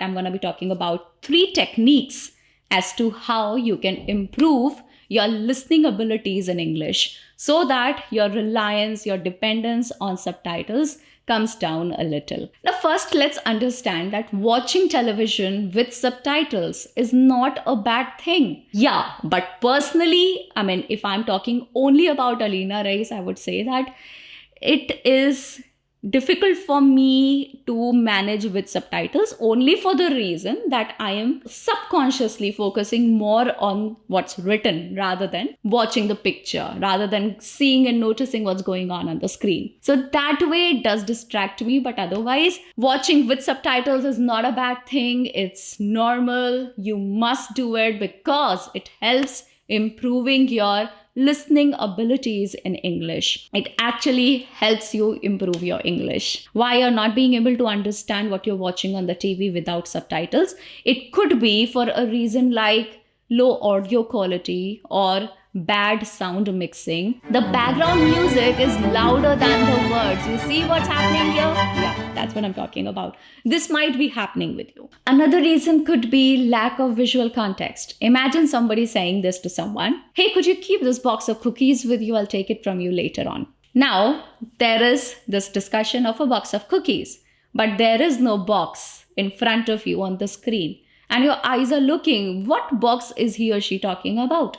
I'm going to be talking about 3 techniques as to how you can improve your listening abilities in English so that your reliance, your dependence on subtitles comes down a little. Now, first, let's understand that watching television with subtitles is not a bad thing. Yeah, but personally, if I'm talking only about Alina Reis, I would say that it is difficult for me to manage with subtitles only for the reason that I am subconsciously focusing more on what's written rather than watching the picture, rather than seeing and noticing what's going on the screen. So that way it does distract me, but otherwise watching with subtitles is not a bad thing. It's normal. You must do it because it helps improving your listening abilities in English. It actually helps you improve your English. Why you're not being able to understand what you're watching on the TV without subtitles? It could be for a reason like low audio quality or bad sound mixing. The background music is louder than the words. You see what's happening here? Yeah, that's what I'm talking about. This might be happening with you. Another reason could be lack of visual context. Imagine somebody saying this to someone, "Hey, could you keep this box of cookies with you? I'll take it from you later on." Now, there is this discussion of a box of cookies, but there is no box in front of you on the screen. And your eyes are looking, what box is he or she talking about,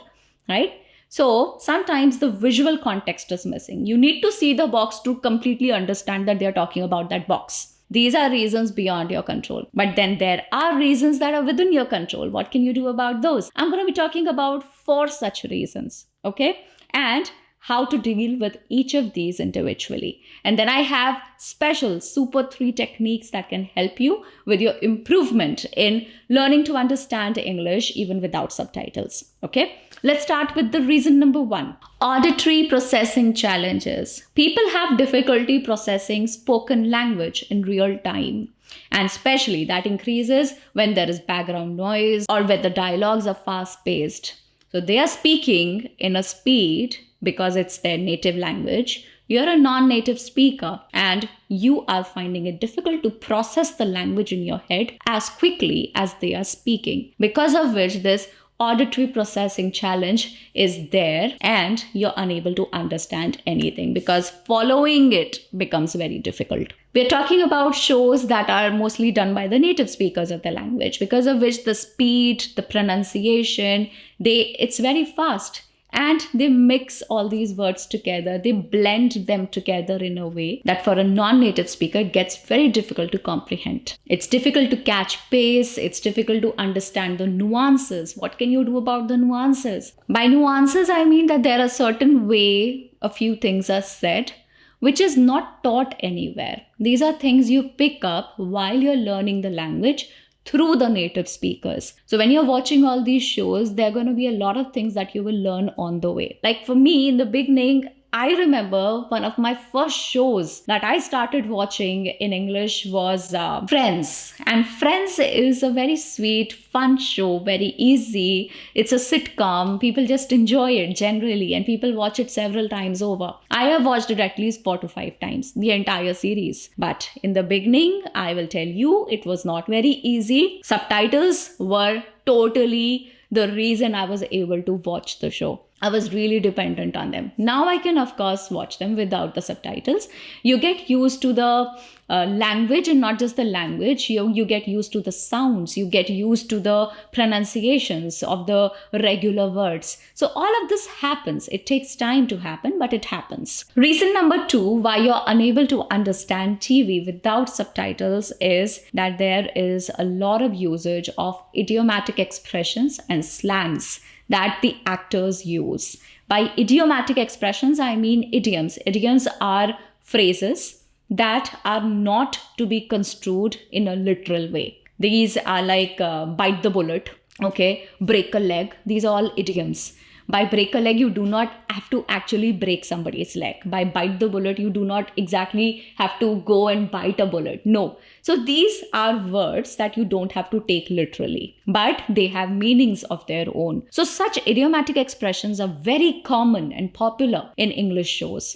right? So sometimes the visual context is missing. You need to see the box to completely understand that they're talking about that box. These are reasons beyond your control. But then there are reasons that are within your control. What can you do about those? I'm going to be talking about 4 such reasons, okay? And how to deal with each of these individually. And then I have special super 3 techniques that can help you with your improvement in learning to understand English even without subtitles. Okay, let's start with the reason number 1. Auditory processing challenges. People have difficulty processing spoken language in real time. And especially that increases when there is background noise or when the dialogues are fast paced. So they are speaking in a speed because it's their native language. You're a non-native speaker and you are finding it difficult to process the language in your head as quickly as they are speaking. Because of which this auditory processing challenge is there and you're unable to understand anything because following it becomes very difficult. We're talking about shows that are mostly done by the native speakers of the language, because of which the speed, the pronunciation, it's very fast. And they mix all these words together. They blend them together in a way that for a non-native speaker, it gets very difficult to comprehend. It's difficult to catch pace. It's difficult to understand the nuances. What can you do about the nuances? By nuances, I mean that there are certain way a few things are said, which is not taught anywhere. These are things you pick up while you're learning the language through the native speakers. So when you're watching all these shows, there are going to be a lot of things that you will learn on the way. Like for me, in the beginning, I remember one of my first shows that I started watching in English was Friends. And Friends is a very sweet, fun show, very easy. It's a sitcom. People just enjoy it generally and people watch it several times over. I have watched it at least 4 to 5 times, the entire series. But in the beginning, I will tell you, it was not very easy. Subtitles were totally the reason I was able to watch the show. I was really dependent on them. Now I can, of course, watch them without the subtitles. You get used to the language, and not just the language. You get used to the sounds. You get used to the pronunciations of the regular words. So all of this happens. It takes time to happen, but it happens. Reason number 2 why you're unable to understand TV without subtitles is that there is a lot of usage of idiomatic expressions and slangs that the actors use. By idiomatic expressions, I mean idioms. Idioms are phrases that are not to be construed in a literal way. These are like bite the bullet, okay, break a leg. These are all idioms. By break a leg, you do not have to actually break somebody's leg. By bite the bullet, you do not exactly have to go and bite a bullet. No. So these are words that you don't have to take literally, but they have meanings of their own. So such idiomatic expressions are very common and popular in English shows.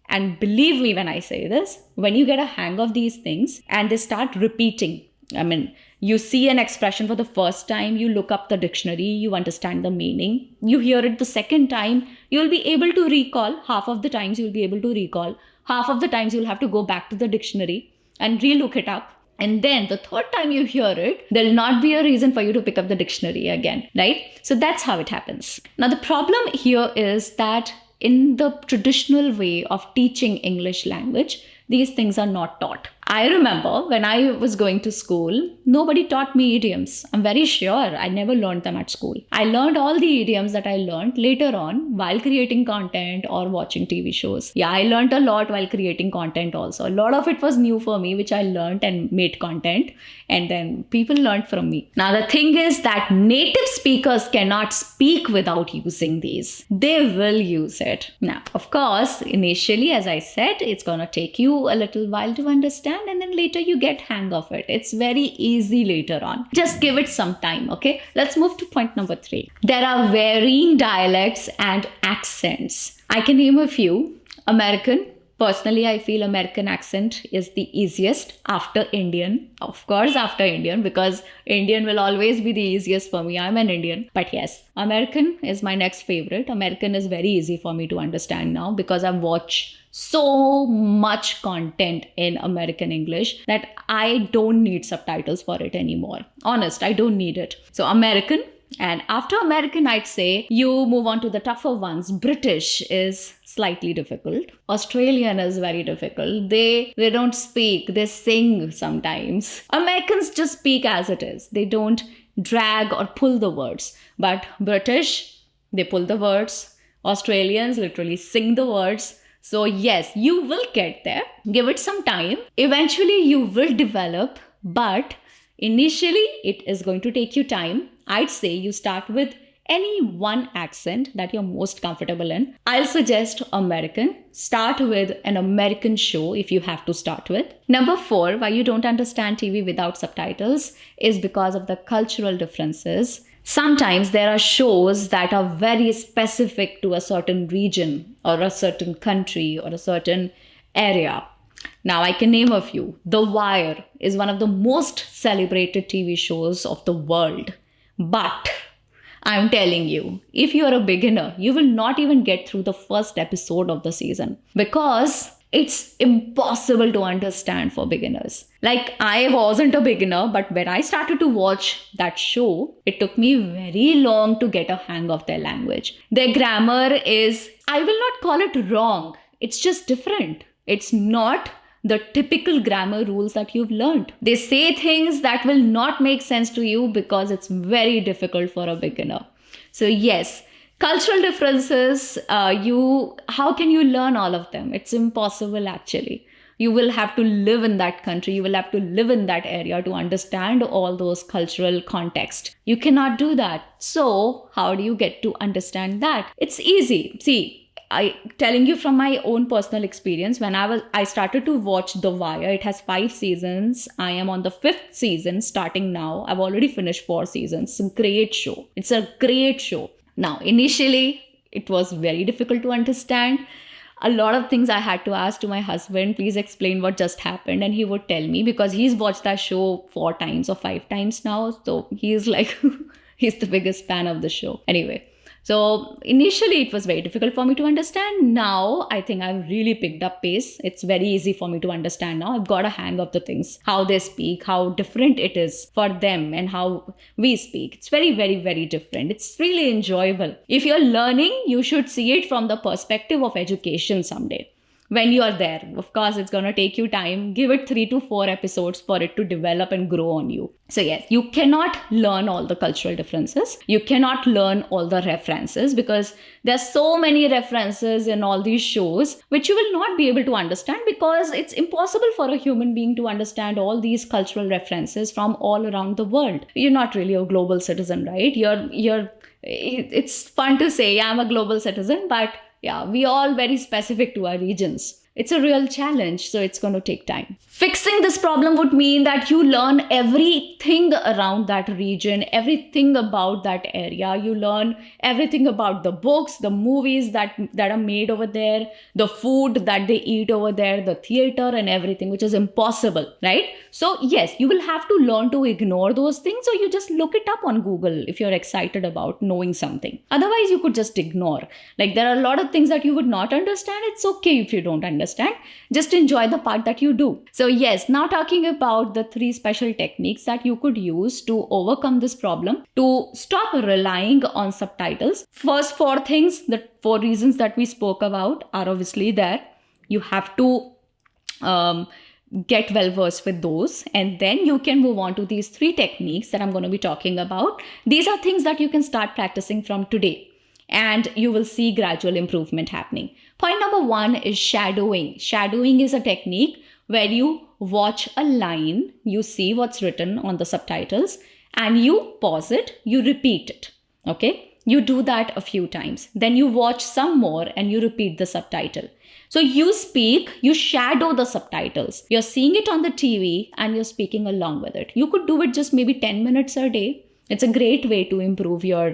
And believe me when I say this, when you get a hang of these things and they start repeating, You see an expression for the first time, you look up the dictionary, you understand the meaning. You hear it the second time, you'll be able to recall. Half of the times you'll be able to recall. Half of the times you'll have to go back to the dictionary and re-look it up. And then the third time you hear it, there'll not be a reason for you to pick up the dictionary again, right? So that's how it happens. Now, the problem here is that in the traditional way of teaching English language, these things are not taught. I remember when I was going to school, nobody taught me idioms. I'm very sure I never learned them at school. I learned all the idioms that I learned later on while creating content or watching TV shows. Yeah, I learned a lot while creating content also. A lot of it was new for me, which I learned and made content. And then people learned from me. Now, the thing is that native speakers cannot speak without using these. They will use it. Now, of course, initially, as I said, it's going to take you a little while to understand, and then later you get hang of it. It's very easy later on. Just give it some time, okay? Let's move to point number 3. There are varying dialects and accents. I can name a few. American. Personally, I feel American accent is the easiest after Indian. Of course, after Indian, because Indian will always be the easiest for me. I'm an Indian. But yes, American is my next favorite. American is very easy for me to understand now because I've watched so much content in American English that I don't need subtitles for it anymore. Honest, I don't need it. So American. And after American, I'd say you move on to the tougher ones. British is slightly difficult. Australian is very difficult. They don't speak, they sing sometimes. Americans just speak as it is. They don't drag or pull the words. But British, they pull the words. Australians literally sing the words. So yes, you will get there. Give it some time. Eventually you will develop, but initially it is going to take you time. I'd say you start with any one accent that you're most comfortable in. I'll suggest American. Start with an American show if you have to start with. Number 4, why you don't understand TV without subtitles is because of the cultural differences. Sometimes there are shows that are very specific to a certain region or a certain country or a certain area. Now, I can name a few. The Wire is one of the most celebrated TV shows of the world. But I'm telling you, if you're a beginner, you will not even get through the first episode of the season because it's impossible to understand for beginners. Like, I wasn't a beginner, but when I started to watch that show, it took me very long to get a hang of their language. Their grammar is, I will not call it wrong. It's just different. It's not the typical grammar rules that you've learned. They say things that will not make sense to you because it's very difficult for a beginner. So yes, cultural differences, how can you learn all of them? It's impossible actually. You will have to live in that country. You will have to live in that area to understand all those cultural context. You cannot do that. So how do you get to understand that? It's easy. See, telling you from my own personal experience, when I started to watch The Wire, it has 5 seasons. I am on the 5th season starting now. I've already finished 4 seasons. It's a great show. It's a great show. Now, initially, it was very difficult to understand. A lot of things I had to ask to my husband, please explain what just happened. And he would tell me because he's watched that show 4 times or 5 times now. So he's like, he's the biggest fan of the show. Anyway. So initially it was very difficult for me to understand. Now I think I've really picked up pace. It's very easy for me to understand now. I've got a hang of the things, how they speak, how different it is for them and how we speak. It's very, very, very different. It's really enjoyable. If you're learning, you should see it from the perspective of education someday. When you are there, of course, it's going to take you time. Give it 3 to 4 episodes for it to develop and grow on you. So yes, you cannot learn all the cultural differences. You cannot learn all the references because there's so many references in all these shows which you will not be able to understand because it's impossible for a human being to understand all these cultural references from all around the world. You're not really a global citizen, right? It's fun to say, yeah, I'm a global citizen, but yeah, we all very specific to our regions. It's a real challenge, so it's going to take time. Fixing this problem would mean that you learn everything around that region, everything about that area. You learn everything about the books, the movies that are made over there, the food that they eat over there, the theater and everything, which is impossible, right? So yes, you will have to learn to ignore those things, or you just look it up on Google if you're excited about knowing something. Otherwise, you could just ignore. Like, there are a lot of things that you would not understand. It's okay if you don't understand. Just enjoy the part that you do. So yes, now talking about the 3 special techniques that you could use to overcome this problem, to stop relying on subtitles. First 4 things, the 4 reasons that we spoke about are obviously there. You have to get well versed with those, and then you can move on to these 3 techniques that I'm going to be talking about. These are things that you can start practicing from today, and you will see gradual improvement happening. Point number 1 is shadowing. Shadowing is a technique where you watch a line, you see what's written on the subtitles, and you pause it, you repeat it. Okay? You do that a few times. Then you watch some more and you repeat the subtitle. So you speak, you shadow the subtitles. You're seeing it on the TV and you're speaking along with it. You could do it just maybe 10 minutes a day. It's a great way to improve your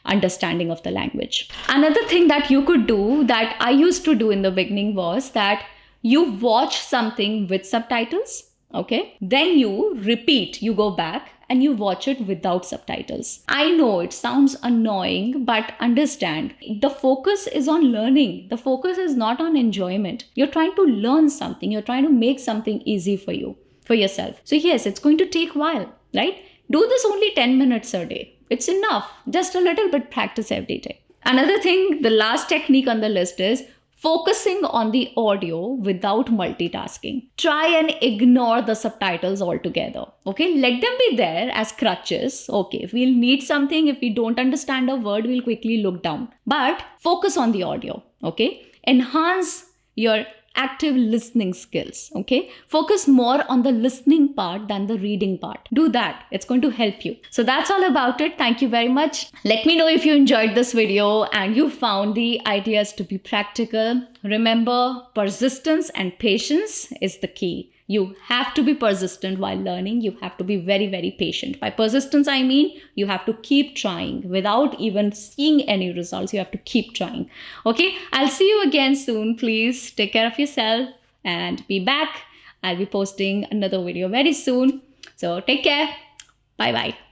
understanding of the language. Another thing that you could do, that I used to do in the beginning, was that you watch something with subtitles, okay? Then you repeat, you go back and you watch it without subtitles. I know it sounds annoying, but understand, the focus is on learning. The focus is not on enjoyment. You're trying to learn something. You're trying to make something easy for you, for yourself. So yes, it's going to take a while, right? Do this only 10 minutes a day. It's enough. Just a little bit practice every day. Another thing, the last technique on the list is focusing on the audio without multitasking. Try and ignore the subtitles altogether. Okay, let them be there as crutches. Okay, if we'll need something, if we don't understand a word, we'll quickly look down. But focus on the audio. Okay, enhance your active listening skills. Okay, focus more on the listening part than the reading part. Do that. It's going to help you. So that's all about it. Thank you very much. Let me know if you enjoyed this video and you found the ideas to be practical. Remember, persistence and patience is the key. You have to be persistent while learning. You have to be very, very patient. By persistence, I mean you have to keep trying without even seeing any results. You have to keep trying. Okay, I'll see you again soon. Please take care of yourself and be back. I'll be posting another video very soon. So take care. Bye-bye.